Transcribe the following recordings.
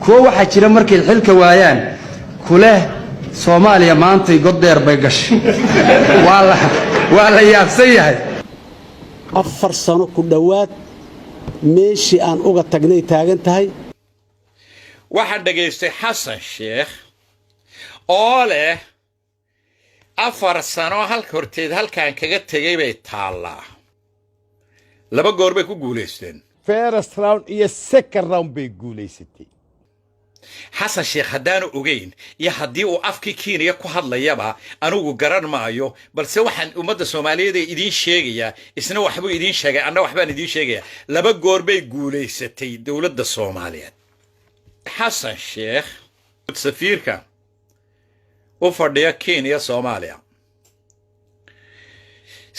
kuwa waxa jira markay xilka waayaan kule Soomaaliya maanta god dheer bay gashay waa la yaabsan yahay 4 sano ku dhawaad meeshii aan uga tagnay taagan tahay waxaan dhageystay Xasan Sheekh oo leh 4 sano halka horteed halkaan kaga tagay bay taalaa laba goor bay ku guuleysteen first round iyo second round bay guuleysatay Xasan Sheekh hadaan ogeyn iyo hadii uu afkii Kenya ku hadlayaba anigu garan maayo balse waxaan ummadda Soomaaliyeed idin sheegaya isna waxba idin sheegay anna waxbaan idin sheegaya laba goor bay guuleysatay dawladda Soomaaliyeed Xasan Sheekh safiirka u fadhiya Kenya Soomaaliya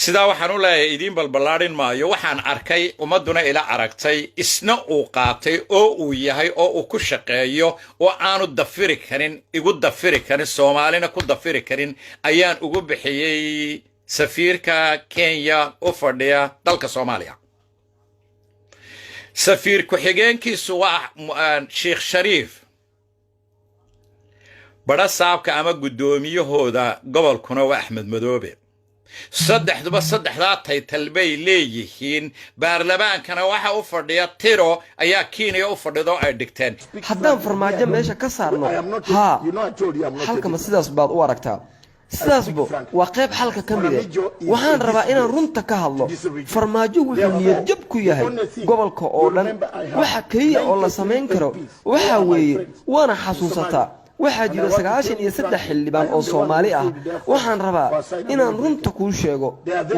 sida waxaan u leeyahay idin balbalaarin maayo waxaan arkay ummaduna ila aragtay isna uu qaatay oo uu yahay oo uu ku shaqeeyo oo aanu dafiri karin igu dafiri karin Soomaalina ku dafiri karin ayaan ugu bixiyay safiirka Kenya u fadhiya dalka Soomaaliya safiir ku xigeenkiisu waa Sheikh Sharif bada saabka ama gudoomiyahooda gobolkuna waa Axmed Madoobe saddexdaa taytal bay leeyihiin baarlamaankana waxa u fadhiya tiro ayaa Kenya u fadhido ay dhigteen haddaan farmaajo meesha ka saarno halka ma sidaas baad u aragtaa sidaasbo waa qayb xalka ka mid ah waxaan rabaa inaan runta ka hadlo farmaajo wuxuu niyad jab ku yahay gobolka oo dhan waxa kaliya oo la sameyn karo waxa weeye waana xasuusataa waxaa jira 93 xildhibaan oo Soomaali ah waxaan rabaa inaan runta ku sheego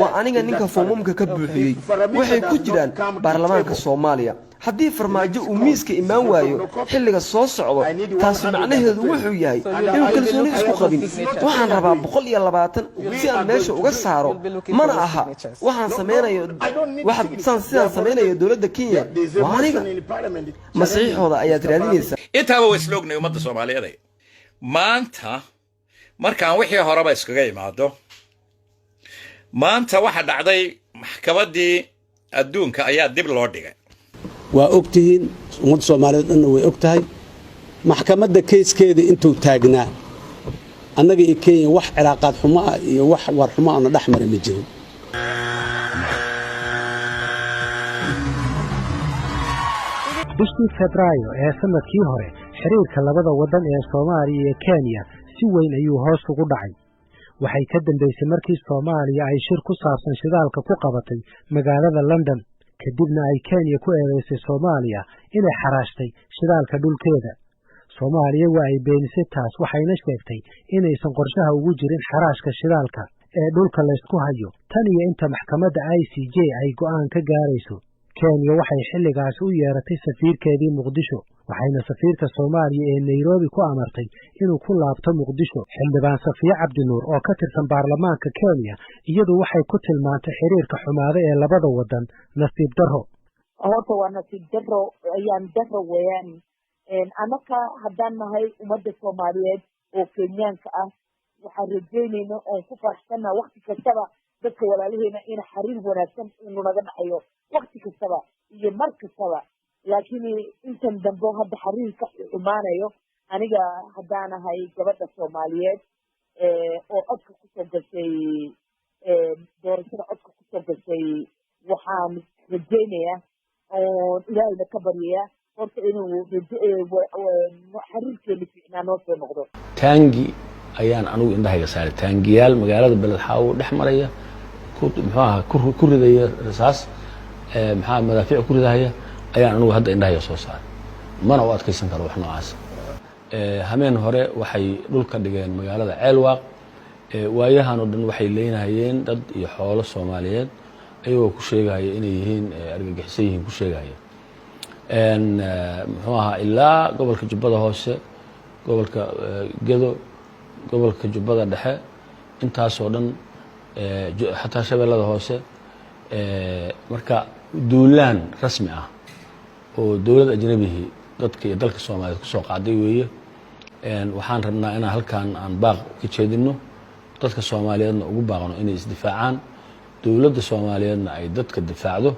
waa aniga ninka foomumka ka buuxiyay waxay ku jiraan baarlamaanka Soomaaliya haddii farmaajo uu miiska imaan waayo xilliga soo socdo taas macnaheedu wuxuu yahay inuu kalsooni isku qabin waxaan rabaa 120 si aan meesha uga saaro mana aha waxaan sameynayo dawladda Kenya waa aniga masiixooda ayaad raadinaysaa intaaba way sloognay ummadda Soomaaliyeed maanta markaan wixii horeba iskaga imaado maanta waxa dhacday maxkamadii adduunka ayaa dib loo dhigay waa ogtihiin ummadda Soomaaliyeed way ogtahay maxkamadda keeskeeda intuu taagnaa annaga iyo Kenya wax cilaaqaad xumo ah iyo wax war xumo aan dhaxmar ma jirin bishii Febraayo ee sanadkii hore xiriirka labada wadan ee Soomaaliya iyo Kenya si weyn ayuu hoos ugu dhacay waxay ka dambeysay markii Soomaaliya ay shir ku saabsan shidaalka ku qabatay magaalada London kadibna ay Kenya ku eedeysay Soomaaliya inay xaraashtay shidaalka dhulkeeda Soomaaliya waa ay beenisay taas waxayna sheegtay inaysan qorshaha ugu jirin xaraashka shidaalka ee dhulka la isku hayo tan iyo inta maxkamadda ICJ ay go'aan ka gaarayso Kenya waxay xilligaas u yeeratay safiirkeedii Muqdisho waxayna safiirka Soomaaliya ee Nairobi ku amartay inuu ku laabto Muqdisho xildhibaan Safiya Cabdinuur oo ka tirsan baarlamaanka Kenya iyadu waxay ku tilmaantay xiriirka xumaada ee labada wadan nasiib darro horta waa nasiib darro ayaan darro weeyaan anaka haddaan nahay ummadda Soomaaliyeed oo Kenyaanka ah waxaan rajaynaynaa oo ku faraxsanaa waqti kastaba dadka walaalaheena in xiriir wanaagsan inuu naga dhaxayo waqti kastaba iyo mar kastaba laakiin intan dambe hadda xiriirka xumaanayo aniga haddaan ahay gabadha Soomaaliyeed oo codka ku soo gashay doorashada codka ku soo gashay waxaan rajaynayaa oo ilaahayna ka baryayaa horta inuu xiriirkeena fiicnaa noo soo noqdo taangi ayaan anigu indhahayga saaray taangiyaal magaalada Beledxaawo dhex maraya ku ridaya rasaas madaafiic ku ridaya ayaan anigu hadda indhahayga soo saaray mana u adkaysan karo wax noocaas hameen hore waxay dhulka dhigeen magaalada Ceelwaaq waayahan oo dhan waxay leeynayeen dad iyo xoolo Soomaaliyeed ayagoo ku sheegaya inay yihiin argagixisan yihiin ku sheegaya ilaa gobolka Jubbada Hoose gobolka Gedo gobolka Jubbada Dhexe intaas oo dhan xataa Shabeellada Hoose marka duulaan rasmi ah oo dawlad ajnabihi dadka iyo dalka Soomaaliyeed ku soo qaaday weeye waxaan rabnaa in halkaan aan baaq ka jeedino dadka Soomaaliyeedna ugu baaqno inay isdifaacaan dawladda Soomaaliyeedna ay dadka difaacdo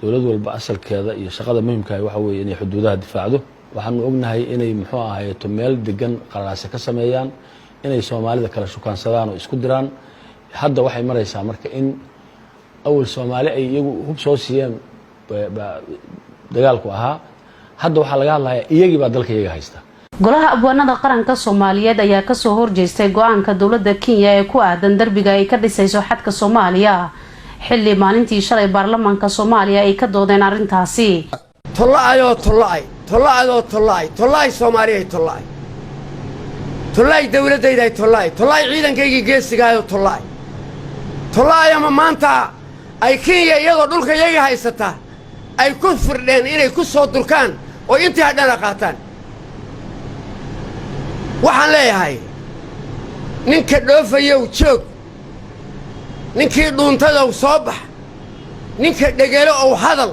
dawlad walba asalkeeda iyo shaqada muhiimka ah waxa weeye inay xuduudaha difaacdo waxaanu ognahay inay muxuu ahaayeeto meel degan qalaase ka sameeyaan inay soomaalida kala shukaansadaan oo isku diraan hadda waxay maraysaa marka in awal Soomaali ay iyagu hub soo siiyeen dagaalku ahaa hadda waxa laga hadlayaa iyagii baa dalka iyaga haysta golaha abwaanada qaranka Soomaaliyeed ayaa ka soo horjeestay go'aanka dawladda Kenya ee ku aadan darbiga ay ka dhisayso xadka Soomaaliya xilli maalintii shalay baarlamaanka Soomaaliya ay ka doodeen arintaasi tollaay Soomaaliya tollaay dawladayda tollaay ciidankayga geesigaayo tollaay ama maanta ay Kenya iyadoo dhulka iyaga haysata ay ku firdheen inay ku soo durkaan oo intii hadhana qaataan waxaan leeyahay ninka dhoofayow joog ninkii dhuuntadow soo bax ninka dhegelo oo hadal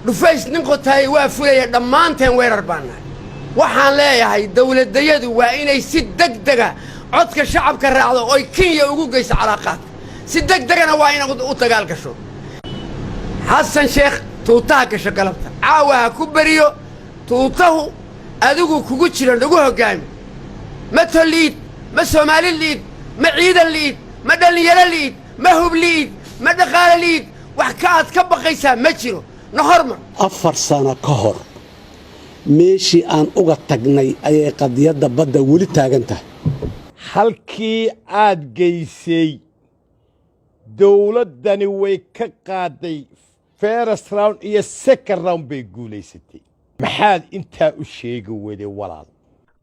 dhufays nin qotaay waa fulaya dhammaanteen weerar baanahay waxaan leeyahay dawladayadu waa inay si degdega codka shacabka raacdo oo Kenya ugu geyso calaaqaadka si degdegana waa inay u dagaal gasho Xasan Sheekh tuutaha gasho galabta caawa ku bariyo tuutahu adigu kugu jira nagu hogaami ma toliid ma Soomaali liid ma ciidan liid ma dhalinyaro liid ma hub liid ma dhaqaale liid wax ka aad ka baqaysaa ma jiro nahorma 4 sano ka hor meeshii aan uga tagnay ayay qadiyada badda wali taagan tahay halkii aad geysay dawladdani way ka qaaday first round iyo second round bay guulaysatay maxaad intaa u sheegi weyday walaal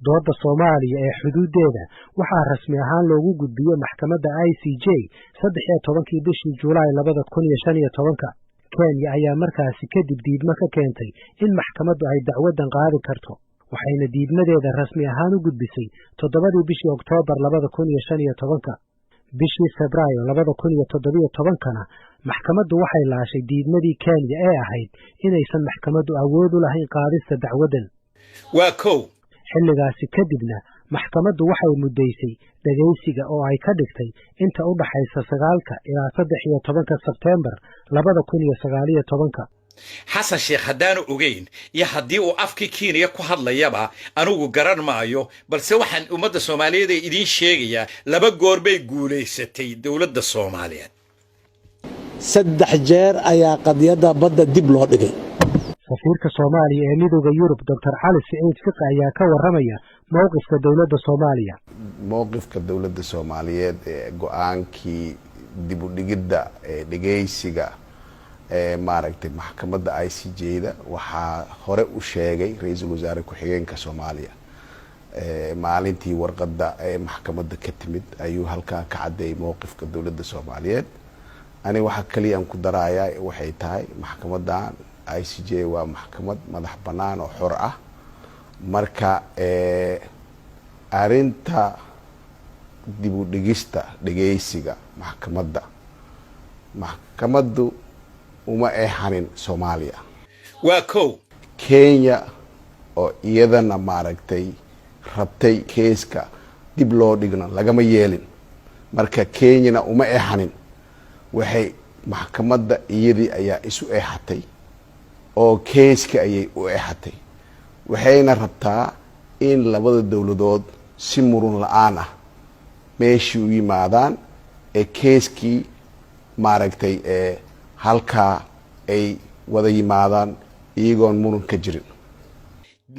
dooda Soomaaliya ee xuduudeeda waxaa rasmi ahaan loogu gudbiyay maxkamadda ICJ 13 bishii Juulaay 2015 Kenya ayaa markaasi kadib diidmo ka keentay in maxkamaddu ay dacwadan qaadi karto waxayna diidmadeeda rasmi ahaan u gudbisay 7 bishii Oktoobar 2015 bishii Febraayo 2017 maxkamaddu waxay laashay diidmadii Kenya ee ahayd inaysan maxkamaddu awood u lahayn qaadista dacwadan waa kow xilligaasi kadibna maxkamaddu waxay mudaysay dhageysiga oo ay ka dhigtay inta u dhaxaysa 9 ilaa 13 Sebteembar 2019 xasan sheekh haddaanu ogeyn iyo haddii uu afkii Kenya ku hadlayaba anigu garan maayo balse waxaan ummadda Soomaaliyeed idiin sheegayaa laba goor bay guuleysatay dawladda Soomaaliyeed 3 jeer ayaa qadiyada badda dib loo dhigay safiirka Soomaaliya ee midowga Yurub Dr. Ali Said Fiqi ayaa ka waramaya mowqifka dawladda Soomaaliya mowqifka dawladda Soomaaliyeed ee go'aankii dib u dhigidda dhageysiga maaragtay maxkamadda ICJ-da waxaa hore u sheegay ra'iisul wasaare ku-xigeenka Soomaaliya maalintii warqadda maxkamadda ka timid ayuu halkaa ka cadeeyay mowqifka dawladda Soomaaliyeed ani waxa kaliya aan ku darayaa waxay tahay maxkamaddan ICJ waa maxkamad madax bannaan oo xor ah marka arinta dib u dhigista dhageysiga maxkamaddu uma eexanin Soomaaliya waa kow Kenya oo iyadana maaragtay rabtay keeska dib loo dhigna lagama yeelin marka Kenyana uma eexanin waxay maxkamadda iyadii ayaa isu eexatay oo keeska ayay u eexatay waxayna rabtaa in labada dawladood si murun la'aan ah meeshii u yimaadaan ee keeskii maaragtay halkaa ay wada yimaadaan iyagoon murun ka jirin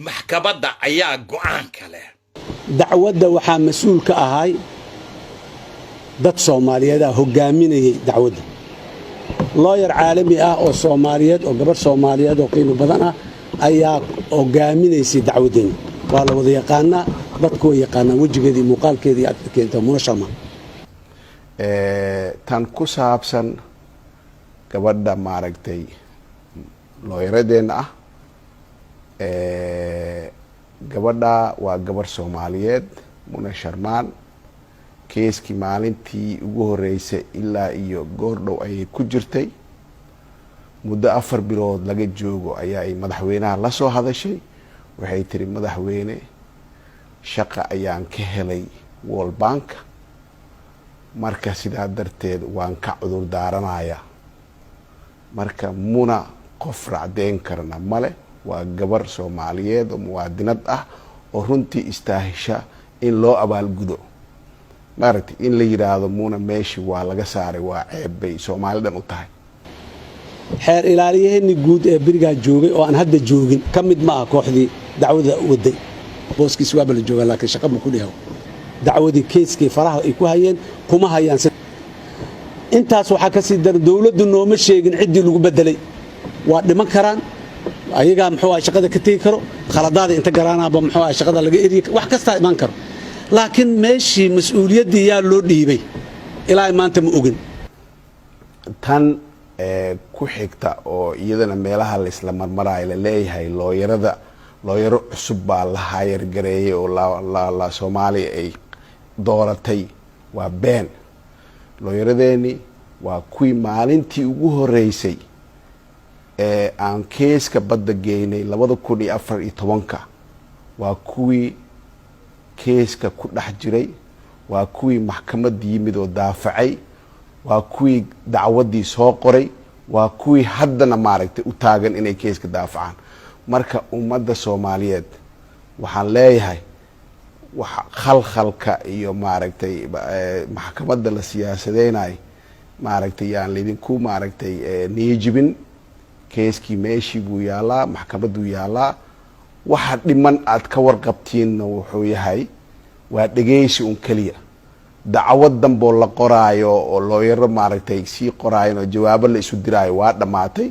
maxkamadda ayaa go'aan kale dacwadda waxaa mas'uul ka ahay dad Soomaaliyeed ah hogaaminayay dacwadda lawyer caalami ah oo Soomaaliyeed oo gabar Soomaaliyeed oo qiimo badan ah ayaa hogaaminaysay dacwadan waa la wada yaqaanaa dadku way yaqaanaan wajigeedii muuqaalkeedii aad keento munashama tan ku saabsan gabadha maaragtay lawyeradeenna ah gabadha waa gabar Soomaaliyeed Muna Sharmaan keeskii maalintii ugu horeysay ilaa iyo goordhow ayay ku jirtay muddo 4 bilood laga joogo ayaa ay madaxweynaha la soo hadashay waxay tiri madaxweyne shaqa ayaan ka helay World Bank marka sidaa darteed waan ka cudur daaranayaa marka Muna qof racdeyn karna male waa gabar soomaaliyeed oo muwaadinad ah oo runtii istaahisha in loo abaalgudo maaragtay in la yiraahdo muuna meeshi waa laga saaray waa ceeb bay Soomaalidan u tahay xeer ilaaliyaheeni guud ee biriga joogay oo aan hadda joogin kamid ma ah kooxdii dacwada waday booskiis waa bal jooga laakiin shaqo ma ku dhigo dacwadii keeskii faraha ay ku hayeen kuma hayaan intaas waxa ka sii dar dawladdu nooma sheegin cidii lagu bedelay waa dhiman karaan ayaga muxuu ah shaqada ka tagi karo khaladaada inta garaanaaba muxuu ah shaqada laga eriyo wax kasta iman karo laakiin meeshii mas'uuliyadii yaa loo dhiibay ilaa maanta ma ogin tan ku xigta oo iyadana meelaha la isla marmaraay la leeyahay looyaro cusub baa la hayar gareeyay oo la Soomaaliya ay dooratay waa been looyaradeeni waa kuwii maalintii ugu horeysay aan keeska badda geynay 2014 waa kuwii keeska ku dhex jiray waa kuwii maxkamad yimid oo daafacay waa kuwii dacwadii soo qoray waa kuwii haddana maaragtay u taagan inay keeska daafacaan marka ummadda Soomaaliyeed waxaan leeyahay waxa khalkhalka iyo maaragtay maxkamadda la siyaasadeynay maaragtay yaan lidinku maaragtay niyajibin keeskii meeshii buu yaalaa maxkamaddu yaalaa waxa dhiman aad ka warqabtiinna wuxuu yahay waa dhageysi un kaliya dacwad dambo la qoraayo oo looyaro maaragtay si qoraayo oo jawaabo la isu diraayo waa dhamaatay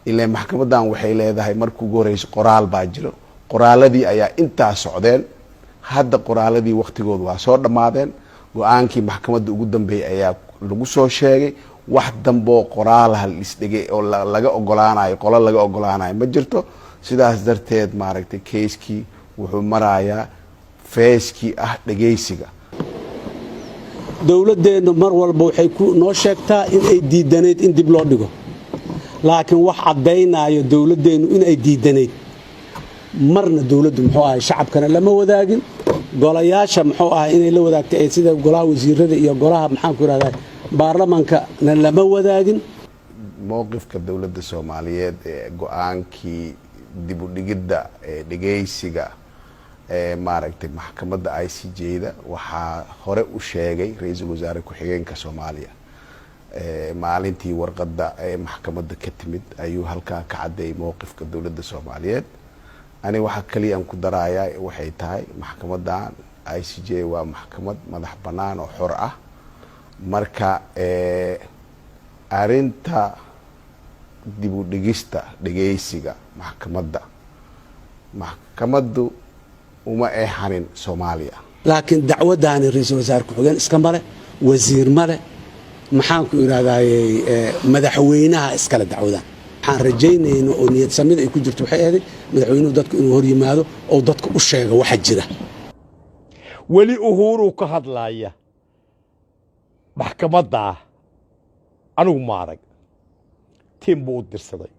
ilaa maxkamadan waxay leedahay markuu ugu horeyso qoraal baa jiro qoraaladii ayaa intaa socdeen hadda qoraaladii waqtigoodu waa soo dhamaadeen go'aankii maxkamadda ugu dambeeyay ayaa lagu soo sheegay wax dambo qoraalaha isdhigay oo laga ogolaanayo qolo laga ogolaanayo ma jirto sidaas darteed maaragtay keeskii wuxuu marayaa feeskii ah dhageysiga dawladdeenu mar walba waxay ku noo sheegtaa in ay diidaneed in dib loo dhigo laakiin wax cadeynaayo dawladdeenu in ay diidaneed marna dawladdu muxuu ahay shacabkana lama wadaagin golayaasha muxuu ahay inay la wadaagtay ay sida golaha wasiirada iyo golaha maxaan ku yiraahdaa baarlamaanka lama wadaagin mowqifka dawladda Soomaaliyeed ee go'aankii dib u dhigidda dhageysiga maaragtay maxkamadda ICJ-da waxaa hore u sheegay ra'iisul wasaare ku-xigeenka Soomaaliya maalintii warqadda maxkamadda ka timid ayuu halkaa ka cadeeyay mowqifka dawladda Soomaaliyeed ani waxa kaliya aan ku darayaa waxay tahay maxkamadan ICJ waa maxkamad madax bannaan oo xor ah marka arinta dib u dhigista dhageysiga maxkamaddu uma eexanin Soomaaliya laakiin dacwadaani ra'iisul wasaare ku-xigeen iska male wasiir male maxaan ku iraahdaa madaxweynaha iskala dacwadan waxaan rajaynaynaa oo niyad samida ay ku jirto waxay ahayd madaxweynuhu dadku inuu hor yimaado oo dadku u sheego waxa jira weli Uhuru ka hadlaya maxkamadda anigu ma arag tiim buu u dirsaday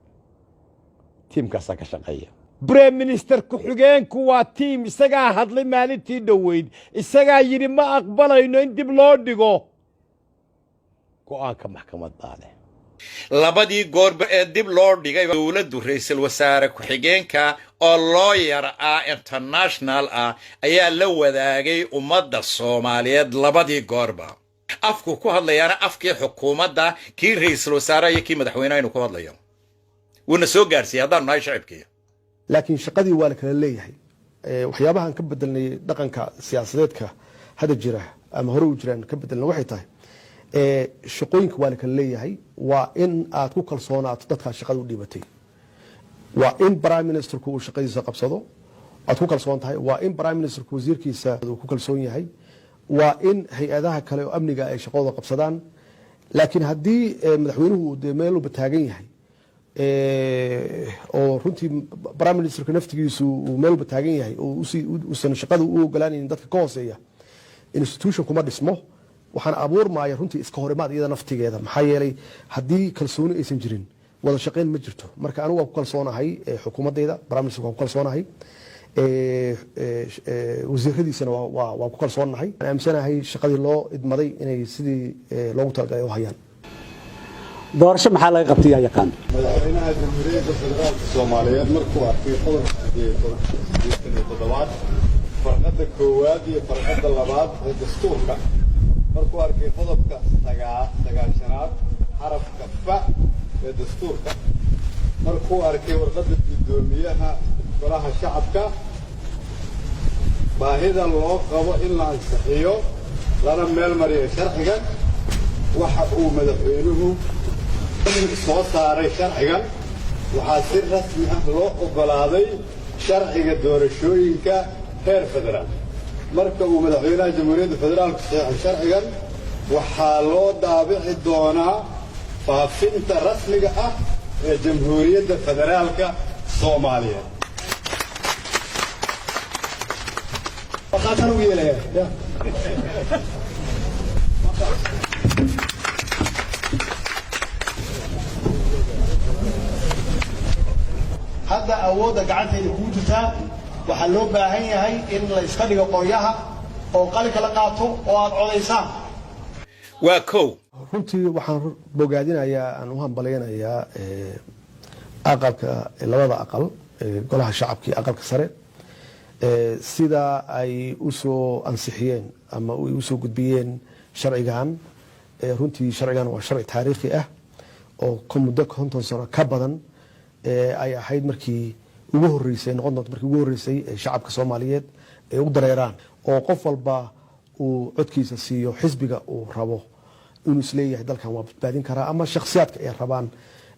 tiimkaas ka shaqeeya Prime Minister ku-xigeenku waa tiim isagaa hadlay maalintii dhaweyd isagaa yiri ma aqbalayno in dib loo dhigo go'aanka maxkamadda labadii goorba ee dib loo dhigay dawladdu ra'iisul wasaare ku-xigeenka oo lawyer ah international ah ayaa la wadaagay ummadda Soomaaliyeed labadii goorba afku ku hadlayana afkii xukuumadda kii ra'iisul wasaare iyo kii madaxweynaha inuu ku hadlayo wuna soo gaarsiiyay haddaan nahay shacabkii laakiin shaqadii waa la kala leeyahay waxyaabahan ka bedelnay dhaqanka siyaasadeedka hada jira ama hore u jiraan ka bedelna waxay tahay shaqooyinka waa la kala leeyahay waa in aad ku kalsoonaato dadka shaqada u dhibatay waa in prime ministerku uu shaqadiisa qabsado aad ku kalsoon tahay waa in prime ministerku wasiirkiisa uu ku kalsoon yahay waa in hay'adaha kale oo amniga ay shaqadooda qabsadaan laakiin haddii madaxweynuhu uu meel u bataagan yahay oo runtii prime ministerku naftigiisu uu meel u bataagan yahay oo uusan shaqada u ogolaanaynin dadka ka hooseeya institution kuma dhismo waxaan abuurmaaya runtii iska horimaad iyada naftigeeda maxaa yeelay haddii kalsooni aysan jirin wada shaqayn ma jirto marka anigu waan ku kalsoonahay xukuumaddeeda prime minister waan ku kalsoonahay wasiiradiisana waan ku kalsoonahay aan aaminsanahay shaqadii loo idmaday inay sidii loogu talagalay u hayaan doorasho maxaa laga qabtay yaa yaqaan madaxweynaha jamhuuriyadda federaalka soomaaliyeed markuu arkay qodobka 87 farqada koowaad iyo farqada labaad ee dastuurka markuu arkay qodobka 9aad xarafka fa ee dastuurka markuu arkay warqadda guddoomiyaha golaha shacabka baahida loo qabo in la ansixiyo lana meel mariyo sharciga waxa uu madaxweynuhu soo saaray sharcigan waxaa si rasmi ah loo oggolaaday sharciga doorashooyinka heer federaal marka uu madaxweynaha jamhuuriyadda federaalku saxeexay sharcigan waxaa loo daabici doonaa faafinta rasmiga ah ee jamhuuriyadda federaalka soomaaliyeed waxaan ugu yeelayaa hadda awoodda gacantayda kugu jirtaa waxaa loo baahan yahay in la iska dhigo qoryaha oo qalinka la qaato oo aad codaysaan waa kow runtii waxaan bogaadinayaa aan u hambalaynayaa aqalka labada aqal golaha shacabka iyo aqalka sare sida ay u soo ansixiyeen ama ay u soo gudbiyeen sharcigan runtii sharcigan waa sharci taariikhi ah oo muddo 50 sano ka badan ay ahayd markii ugu horeysay noqon doonto markii ugu horeysay shacabka Soomaaliyeed ay u dareeraan oo qof walba uu codkiisa siiyo xisbiga uu rabo inuu isleeyahay dalkan waa badbaadin karaa ama shakhsiyaadka ay rabaan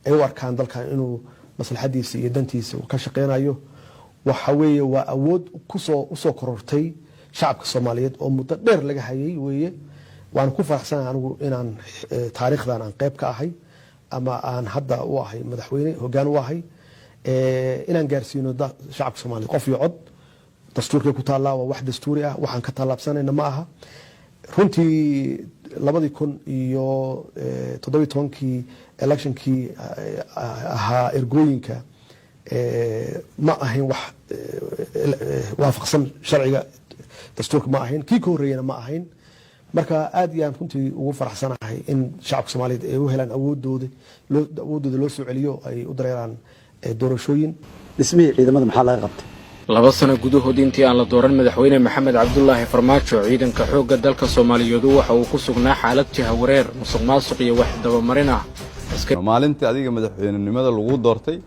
ay u arkaan dalkan inuu maslaxadiisa iyo dantiisa ka shaqeynayo waxa weeye waa awood usoo korortay shacabka Soomaaliyeed oo muddo dheer laga hayay weeye waan ku faraxsanahay anigu inaan taariikhdan aan qayb ka ahay ama aan hadda u ahay madaxweyne hoggaan u ahay inaan gaarsiino shacabka Soomaaliyeed qof iyo cod dastuurka ku taala waa wax dastuuri ah waxaan ka talaabsanayna ma aha runtii 2017 electionkii ahaa ergooyinka ma ahayn wax waafaqsan sharciga dastuurka ma ahayn kii ka horeeyana ma ahayn marka aad iyaan runtii ugu faraxsanahay in shacabka Soomaaliyeed ay u helaan awoodooda loo soo celiyo ay u dareeraan doorashooyin dhismihii ciidamada maxaa laga qabtay 2 sano gudahood intii aan la dooran madaxweyne maxamed cabdullaahi farmaajo ciidanka xoogga dalka Soomaaliyeed waxa uu ku sugnaa xaalad jahawareer musuqmaasuq iyo wax dabamarin ah maalintii adiga madaxweynenimada lagu doortay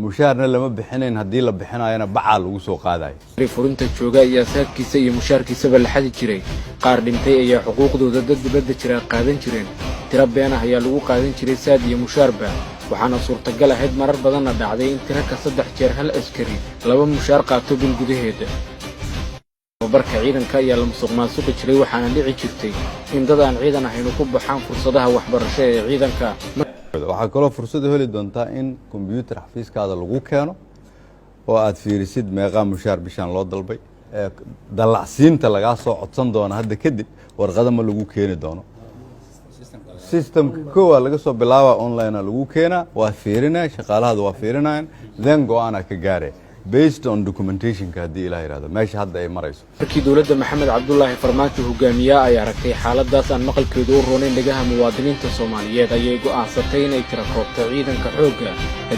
mushaarna lama bixinayn hadii la bixinaayna baca lagu soo qaadayo furinta jooga iyo asaadkiisa iyo mushaarkiisa la xadi jiray qaar dhintay ayaa xuquuqdooda dad dibadda jira qaadan jireen tira been ah ayaa lagu qaadan jiray saad iyo mushaarba waxaana suurtagal ahayd marar badan dhacday in tira ka 3 jeer hal askari laba mushaar qaato bil gudaheeda barka ciidanka ayaa la musuqmaasuqi jiray waxaana dhici jirtay in dad aan ciidan ahayn ku baxaan fursadaha waxbarasho ee ciidanka waxaa kaloo fursad heli doontaa in kombiyuutar xafiiskaada lagu keeno oo aad fiirisid meeqa mushaar bishan loo dalbay dalacsiinta laga soo codsan doona hadda kadib warqada ma lagu keeni doono systemka koowa laga soo bilaaba online lagu keena waa fiirinaa shaqaalaha waa fiirinayaan then go'aana ka gaaree based on documentation ka hadii ilaahay raado meesha hadda ay marayso markii dawladda maxamed cabdullaahi farmaajo hogaamiye ay aragtay xaaladaas aan maqalkeedu u roonayn dhagaha muwaadiniinta Soomaaliyeed ayay go'aansatay inay tira koobto ciidanka xoogga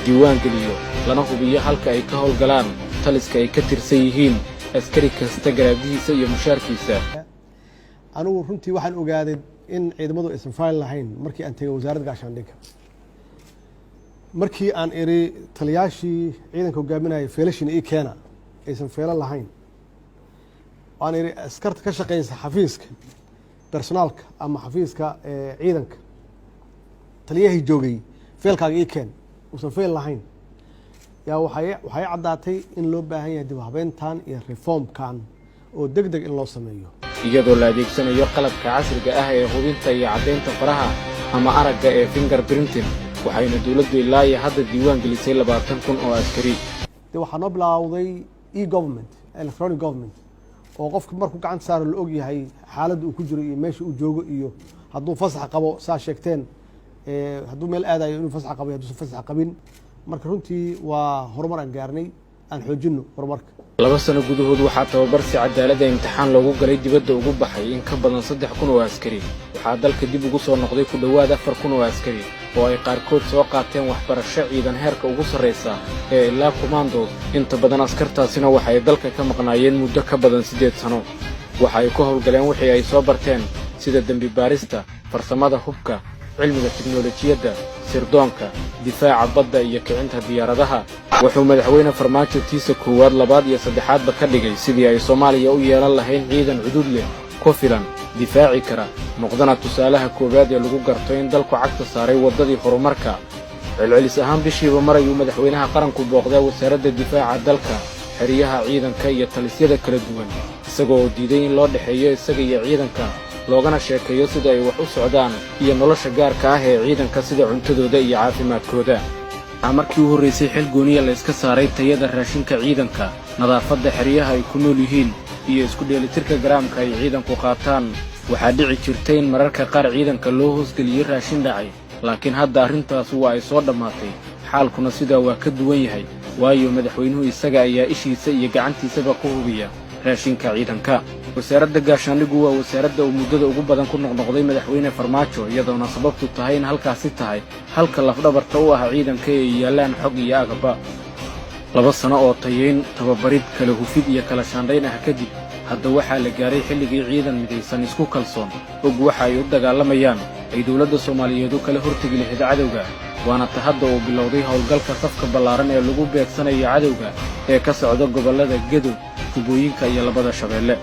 diiwaan geliyo lana hubiyo halka ay ka howlgalaan taliska ay ka tirsan yihiin askari kasta garaadihiisa iyo mushaarkiisa anigu runtii waxaan ogaaday in ciidamadu aysan fayl lahayn markii aan tagay wasaaradda gaashaandhigga markii aan iri taliyaashii ciidanka hogaaminaya feelashin ii keena aysan feelo lahayn waan iri askarta ka shaqeysa xafiiska personaalka ama xafiiska ciidanka taliyahii joogay feelkaaga ii keen uusan feel lahayn yaa waxay caddaatay in loo baahan yahay dib habeyntan iyo reformkan oo degdeg in loo sameeyo iyadoo la adeegsanayo qalabka casriga ah ee hubinta iyo caddeynta faraha ama aragga ee fingerprinting waxayna dawladdu ilaa iyo hadda diiwaan gelisay 20,000 oo askari waxaa noo bilaawday e-government electronic government oo qofka markuu gacanta saaro la og yahay xaaladda uu ku jiro iyo meesha uu joogo iyo hadduu fasax qabo saa sheegteen hadduu meel aadayo inuu fasax qabo hadduu fasax qabin marka runtii waa horumar aan gaarnay aan xoojinno horumarka 2 sano gudahood waxaa tababar si cadaalad ah imtixaan loogu galay dibadda ugu baxay in ka badan 3,000 oo askari waxaa dalka dib ugu soo noqday ku dhawaad 4,000 oo askari oo ay qaarkood soo qaateen waxbarasho ciidan heerka ugu sareysa ee ilaa commando inta badan askartaasina waxay dalka ka maqnaayeen muddo ka badan 8 sano waxa ay ku howlgaleen wixii ay soo barteen sida dambi baarista farsamada hubka cilmiga tiknoolajiyadda sirdoonka difaaca badda iyo kicinta diyaaradaha wuxuu madaxweyne farmaajo tiisa koowaad labaad iyo saddexaadba ka dhigay sidii ay Soomaaliya u yeelan lahayn ciidan cudud leh ku filan difaaci kara noqdana tusaalaha koowaad ee lagu garto in dalku cagta saaray wadadii horumarka celcelis ahaan bishiiba mar ayuu madaxweynaha qaranku booqday wasaaradda difaaca dalka xiriyaha ciidanka iyo talisyada kala duwan isagoo diiday in loo dhaxeeyo isaga iyo ciidanka loogana sheekeeyo sida ay wax u socdaan iyo nolosha gaarka ah ee ciidanka sida cuntadooda iyo caafimaadkooda markii uu horeysay xil gooniya la iska saaray tayada raashinka ciidanka nadaafadda xiriyaha ay ku nool yihiin iyo isku dheelitirka garaamka ay ciidanku qaataan waxaa dhici jirtay in mararka qaar ciidanka loo hoosgeliyay raashin dhacay laakiin hadda arrintaas waa ay soo dhammaatay xaalkuna sidaa waa ka duwan yahay waayo madaxweynuhu isaga ayaa ishiisa iyo gacantiisaba ku hubiya raashinka ciidanka wasaaradda gaashaandhigu waa wasaaradda uu muddada ugu badan ku noqnoqday madaxweyne farmaajo iyadoona sababtu tahay in halkaasi tahay halka lafdhabarta u ah ciidanka ay yaalaan xog iyo agaba 2 sano oo tayeyn tababarid kala hufid iyo kala shaandhayn ah kadib hadda waxaa la gaaray xilligii ciidan midaysan isku kalsoon og waxa ay u dagaalamayaan ay dawladda Soomaaliyeed kala hortagi lahayd cadawga waana tahadda oo bilowday howlgalka safka ballaaran ee lagu beegsanayo cadawga ee ka socda gobolada Gedo Jubbooyinka iyo labada Shabeelle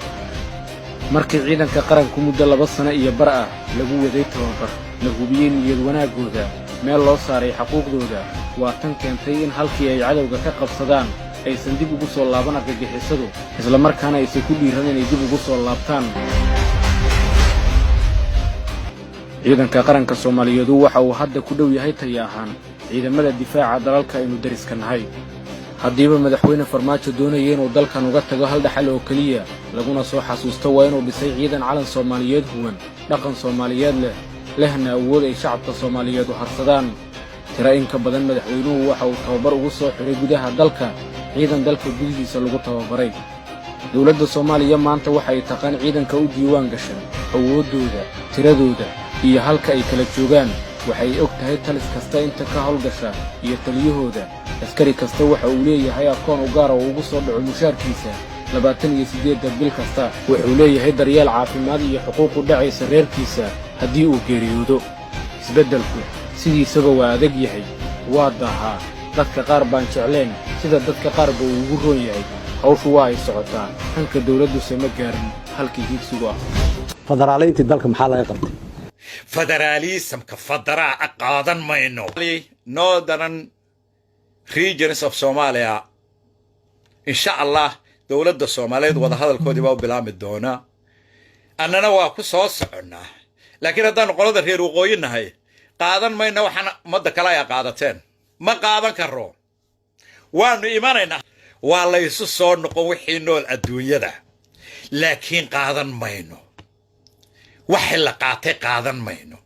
markii ciidanka qaranku muddo 2 sano iyo bar ah lagu waday tababar la hubiyay niyad wanaagooda meel loo saaray xuquuqdooda waa tan keentay in halkii ay cadawga ka qabsadaan aysan dib ugu soo laaban argagixisadu isla markaana aysan ku dhiiran inay dib ugu soo laabtaan ciidanka qaranka Soomaaliyeed waxa uu hadda ku dhow yahay tayahan ciidamada difaaca dalalka aynu dariska nahay haddiiba madaxweyne farmaajo doonayay inuu dalkan uga tago hal dhaxal oo kaliya laguna soo xasuusto waa inuu dhisay ciidan calan Soomaaliyeed huwan dhaqan Soomaaliyeed lehna awood ay shacabka Soomaaliyeed u harsadaan tira in ka badan madaxweynuhu waxa uu tababar ugu soo xiray gudaha dalka ciidan dalka gudihiisa lagu tababaray dawladda Soomaaliya maanta waxa ay taqaan ciidanka u diiwaan gashan awoodooda tiradooda iyo halka ay kala joogaan waxay og tahay talis kasta inta ka howlgasha iyo taliyahooda askari kasta waxa uu leeyahay aqoon u gaar ah oo ugu soo dhaco mushaarkiisa 28 bil kasta wuxuu leeyahay daryeel caafimaad iyo xuquuq u dhacaysa reerkiisa haddii uu geeriyoodo isbeddelku sidiisaba waa adag yahay waa daahaa dadka qaar baan jecleen sida dadka qaar buu ugu roon yahay hawshu waa ay socotaa hanka dawladdu sama gaarin halkii higsigu ah federaaleyntii dalka maxaa laga qabtay federalism ka federaa qaadan mayno northern regions of Somalia insha Allah dawladda Soomaaliyeed wada hadalkoodii baa bilaami doona annana waa ku soo soconnaa laakiin haddaan qolada reer waqooyinahay qaadan mayno waxaan ummadda kale ay qaadateen ma qaadan karo waanu imanaynaa waa la isu soo noqon wixii nool adduunyada laakiin qaadan mayno waxa la qaatay qaadan mayno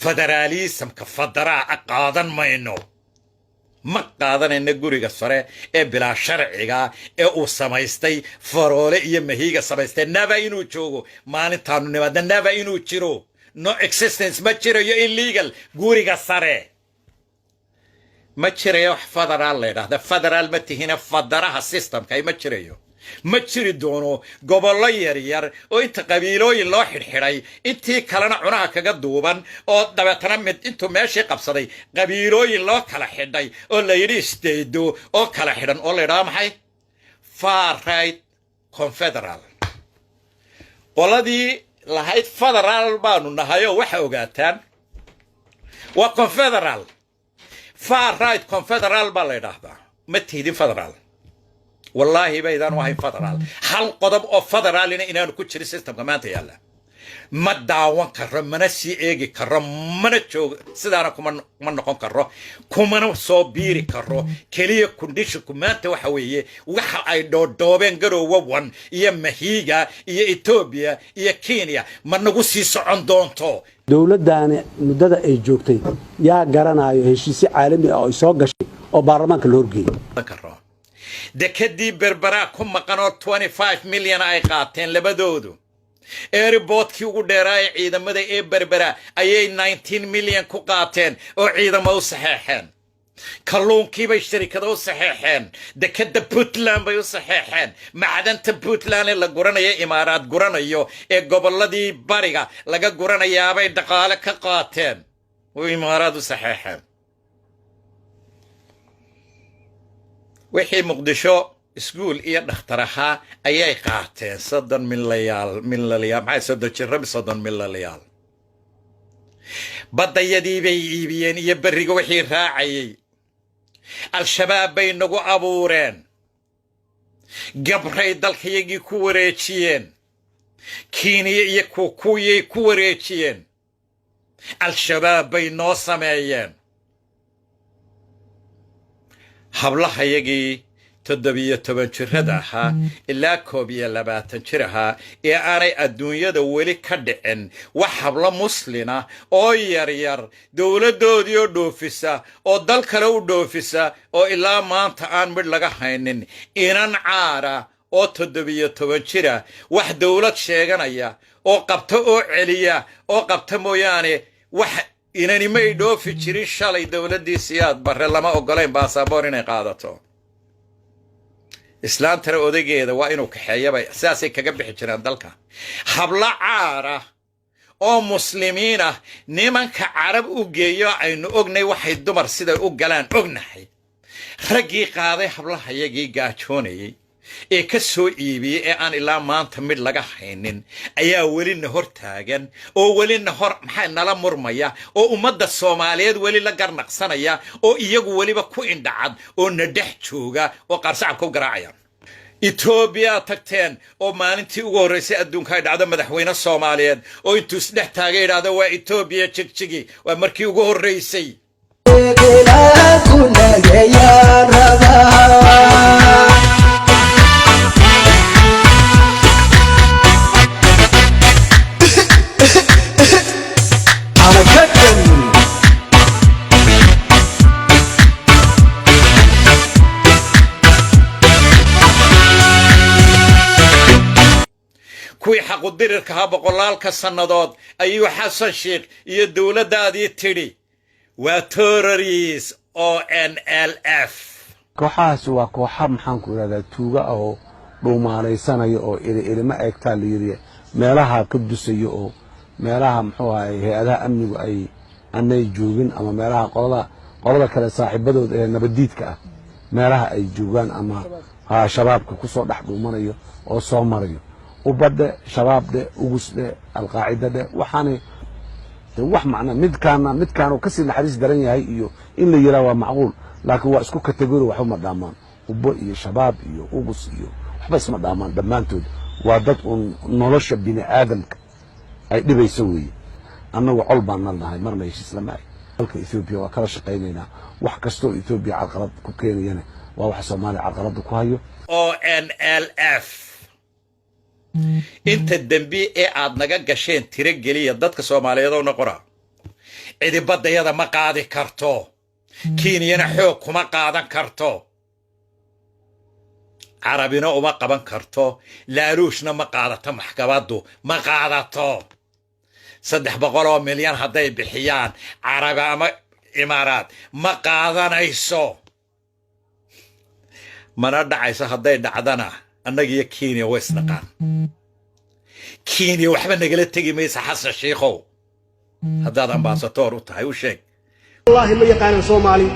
federalism ka federaa qaadan mayno ma qaadanayna guriga sare ee bilaa sharciga ee uu samaystay faroole iyo mahiiga samaystay naba inuu joogo maalintaanu nimaadna naba inuu jiro no existence ma jirayo illegal guriga sare ma jirayo federal leedahay federal ma tihina federaha systemka ma jirayo ma jiri doono gobollo yaryar oo inta qabiilooyin loo xidhxidhay intii kalena cunaha kaga duuban oo dabeetana mid intuu meeshii qabsaday qabiilooyin loo kala xidhay oo la yidhi isteedo oo kala xidhan oo la yidhaha maxay far right confederal qoladii lahayd federal baanu nahay oo waxa ogaataan waa confederal far right confederal baa la yidhaahdaa ma tiidin federal والله بيدان وهي فدرال هل قدم أو فدرالنا إننا كل سيستم كمان تيالا ما دعوان كرم من السي إيجي كرم من الشو سدانا كمان نقوم كرم كمان صبيري كرم كليه كنديش كمان توحويه وح أي دوبين جرو وون يا مهيجا يا إثيوبيا يا كينيا ما نقصي سعن دونتو دولة داني مدة إيجوكتي يا جرنا هالشيء عالمي أو يسوق شيء أو برلمان كلورجي كرم dekadii berberaa ku maqanoo 25 milyan ay qaateen labadoodu airportkii ugu dheeraa ee ciidamada ee berbera ayay 19 milyan ku qaateen oo ciidamo u saxeexeen kalluunkii bay shirkado u saxeexeen dekada puntland bay u saxeexeen macdanta puntland ee la guranayo imaaraad guranayo ee gobolladii bariga laga guranayaabay dhaqaale ka qaateen oo imaaraad u saxeexeen wixii muqdisho iskuul iyo dhakhtar ahaa ayay qaateen 30 milyan maxay 30 milyan badayadii bay iibiyeen iyo bariga wixii raacayay al-shabaab bay nagu abuureen gabray dalkayagii ku wareejiyeen kiiniya iyo kuukuyay ku wareejiyeen al-shabaab bay noo sameeyeen hablahayagii 17 jirada ahaa ilaa 21 jir ahaa ee aanay adduunyada weli ka dhicin wax hablo muslina oo yaryar dowladoodii oo dhoofisa oo dal kale u dhoofisa oo ilaa maanta aan mid laga haynin inan caara oo 17 jira wax dowlad sheeganaya oo qabta oo celiya oo qabta mooyaane wax inani may dhoofi jirin shalay dowladii siyaad barre lama ogolayn baasaboor inay qaadato islaantana odageeda waa inuu kaxeeyaba sidaasay kaga bixi jireen dalka habla caara oo muslimiin ah nimanka carab u geeyo aynu ognay waxay dumar siday u galaan ognahay raggii qaaday hablahayagii gaajoonayay ee ka soo iibiyey ee aan ilaa maanta mid laga haynin ayaa welina hor taagan oo welina hor maxay nala murmaya oo ummadda Soomaaliyeed weli la garnaqsanaya oo iyagu weliba ku indhacad oo na dhex jooga oo qarsacabka u garaacaya Ethiopia tagteen oo maalintii ugu horeysay adduunka ay dhacdo madaxweyne Soomaaliyeed oo intuu isdhex taagay yiraahdo waa Ethiopia jigjigi waa markii ugu horeysay kuwii xaq u dirirka ha boqolaalka sannadood ayuu xasan sheekh iyo dowladdaadii tidhi waa terrorist oo NLF kooxahaasi waa kooxa maxaan ku yiraahdaa tuuga oo dhuumaanaysanaya oo ilma eegtaa la yiri meelaha ka dusayo oo meelaha muxuu ahay hay'adaha amnigu ay anay joogin ama meelaha qolada kale saaxiibadooda ee nabadiidka ah meelaha ay joogaan ama shabaabka ku soo dhax dhuumanayo oo soo marayo وبدأ شباب ده وجس ده القاعدة ده وحني wax macna mid kaanu ka sii naxariis daran yahay iyo in la yiraahdo waa macquul laakiin waa isku kategori wax uma dhaamaan ubbo iyo shabaab iyo ugus iyo waxba isma dhaamaan dhammaantood waa dad nolosha bini aadamka ay dhibayso weeye annagu col baan nalnahay marna heshiis lama ay dalka Ethiopia waa kala shaqaynaynaa wax kastoo Ethiopia caqabad ku keenayana waa wax Soomaaliya caqabad ku hayo ONLF inta dambi ee aad naga gasheen tiro geliya dadka Soomaaliyeed oo noqora cidibadayada ma qaadi karto Kenyana xoog kuma qaadan karto Arabina uma qaban karto Laaluushna ma qaadato maxkamadu ma qaadato 300 milyan haday bixiyaan Arab ama Imaaraad ma qaadanayso mana dhacayso haday dhacdana annagiyo Kenya way isnaqaan Kenya waxba nagala tagi maysa xasan sheekhow haddaad ambaasadoor u tahay u sheeg wallahi ma yaqaan Soomaali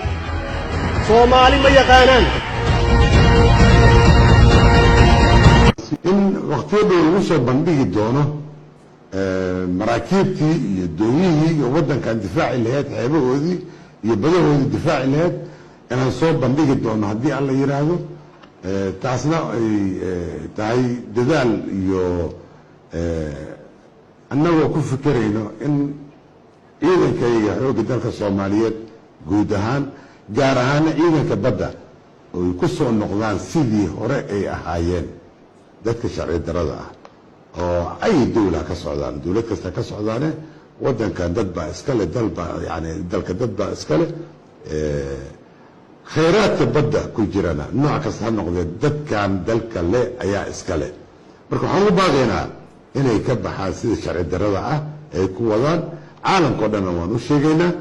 ma yaqaanaan in waqtiyada lagu soo bandhigi doono maraakiibtii iyo dooniyihii iyo waddankan difaaci lahayd xeebahoodii iyo badahoodii difaaci lahayd inaan soo bandhigi doono haddii alla yiraahdo taasna ay tahay dadaal iyo annagoo ku fikirayno in ciidankayga xoogga dalka Soomaaliyeed guud ahaan gaar ahaan ciidanka badda oo ku soo noqdaan sidii hore ay ahaayeen dadka sharci darrada ah oo ay dawlad ka socdaan dawlad kasta ka socdaane waddankan dad baa iskale dalba yani dalka dad baa iskale khayraadka badda ku jirana nooc kasta ha noqdee dadkan dalka leh ayaa iska leh marka waxaan ugu baaqaynaa inay ka baxaan sida sharci darrada ah ay ku wadaan caalamkao dhanna waan u sheegaynaa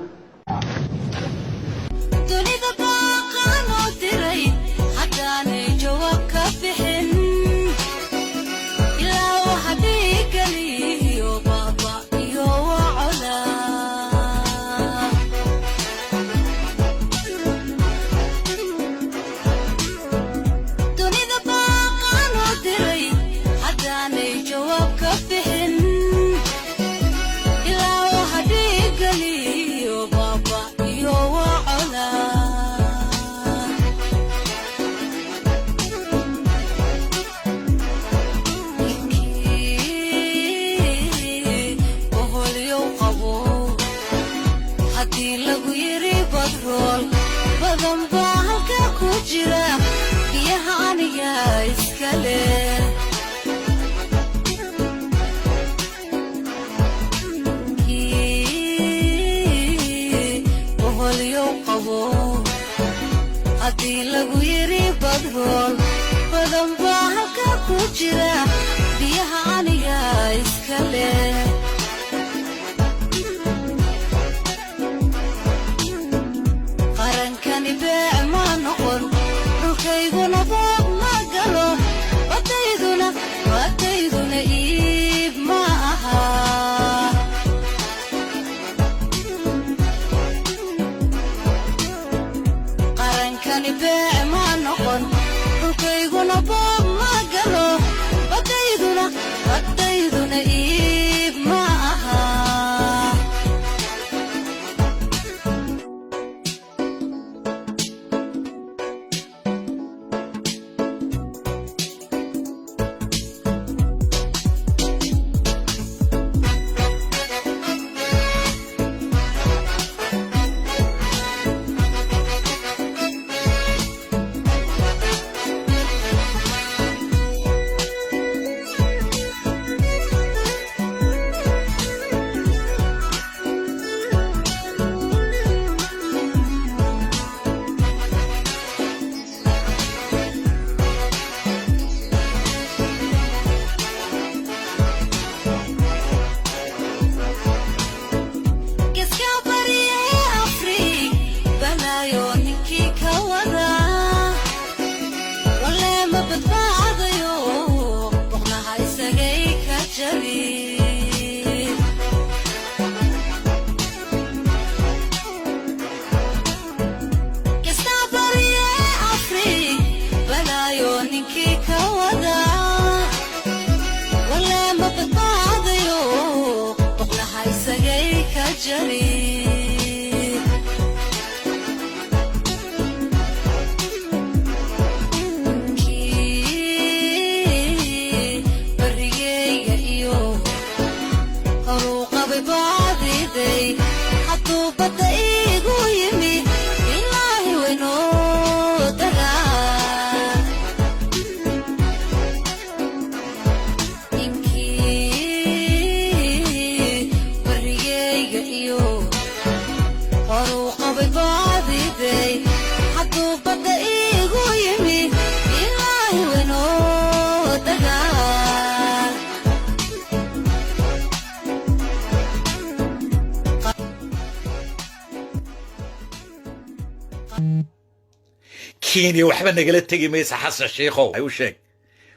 كينيا وحبا نقلت تجي ميسا حسن الشيخو أيوة شيء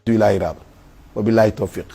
إلهي رابط وبالله التوفيق